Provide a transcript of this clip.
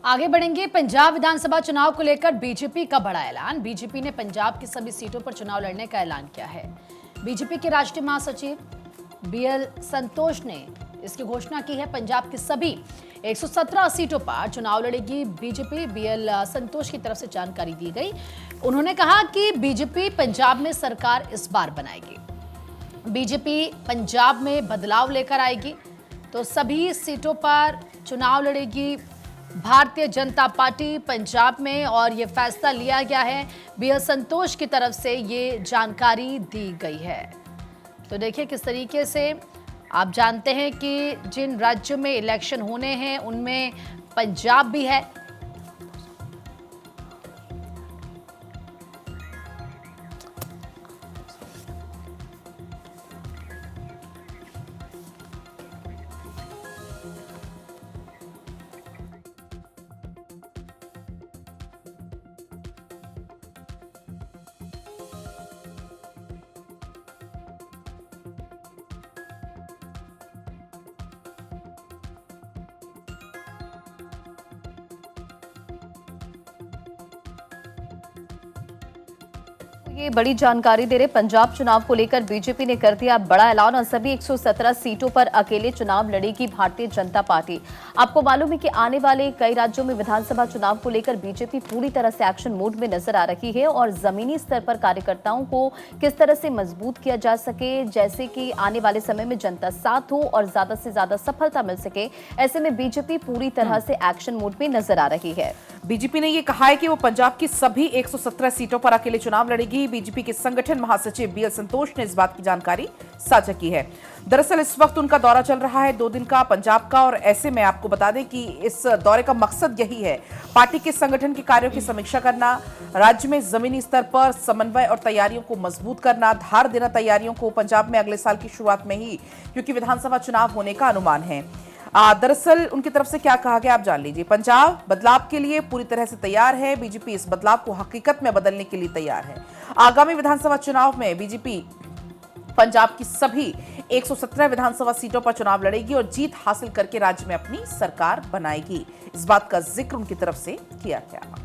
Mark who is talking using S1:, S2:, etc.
S1: आगे बढ़ेंगे। पंजाब विधानसभा चुनाव को लेकर बीजेपी का बड़ा ऐलान। बीजेपी ने पंजाब की सभी सीटों पर चुनाव लड़ने का ऐलान किया है। बीजेपी के राष्ट्रीय महासचिव बीएल संतोष ने इसकी घोषणा की है। पंजाब की सभी 117 सीटों पर चुनाव लड़ेगी बीजेपी। बीएल संतोष की तरफ से जानकारी दी गई। उन्होंने कहा कि बीजेपी पंजाब में सरकार इस बार बनाएगी। बीजेपी पंजाब में बदलाव लेकर आएगी, तो सभी सीटों पर चुनाव लड़ेगी भारतीय जनता पार्टी पंजाब में, और ये फैसला लिया गया है। बीएल संतोष की तरफ से ये जानकारी दी गई है। तो देखिए किस तरीके से आप जानते हैं कि जिन राज्यों में इलेक्शन होने हैं उनमें पंजाब भी है।
S2: ये बड़ी जानकारी दे रहे। पंजाब चुनाव को लेकर बीजेपी ने कर दिया बड़ा ऐलान और सभी 117 सीटों पर अकेले चुनाव लड़ेगी भारतीय जनता पार्टी। आपको मालूम है कि आने वाले कई राज्यों में विधानसभा चुनाव को लेकर बीजेपी पूरी तरह से एक्शन मोड में नजर आ रही है और जमीनी स्तर पर कार्यकर्ताओं को किस तरह से मजबूत किया जा सके, जैसे कि आने वाले समय में जनता साथ हो और ज्यादा से ज्यादा सफलता मिल सके। ऐसे में बीजेपी पूरी तरह से एक्शन मोड में नजर आ रही है।
S3: बीजेपी ने यह कहा है कि वो पंजाब की सभी 117 सीटों पर अकेले चुनाव लड़ेगी। बीजेपी के संगठन महासचिव बीएल संतोष ने इस बात की जानकारी साझा की है। दरअसल इस वक्त उनका दौरा चल रहा है 2 दिन का पंजाब का, और ऐसे में आपको बता दें कि इस दौरे का मकसद यही है, पार्टी के संगठन के कार्यों की समीक्षा करना, राज्य में जमीनी स्तर पर समन्वय और तैयारियों को मजबूत करना, धार देना तैयारियों को पंजाब में अगले साल की शुरुआत में ही, क्योंकि विधानसभा चुनाव होने का अनुमान है। दरअसल उनकी तरफ से क्या कहा गया आप जान लीजिए। पंजाब बदलाव के लिए पूरी तरह से तैयार है। बीजेपी इस बदलाव को हकीकत में बदलने के लिए तैयार है। आगामी विधानसभा चुनाव में बीजेपी पंजाब की सभी 117 विधानसभा सीटों पर चुनाव लड़ेगी और जीत हासिल करके राज्य में अपनी सरकार बनाएगी। इस बात का जिक्र उनकी तरफ से किया गया।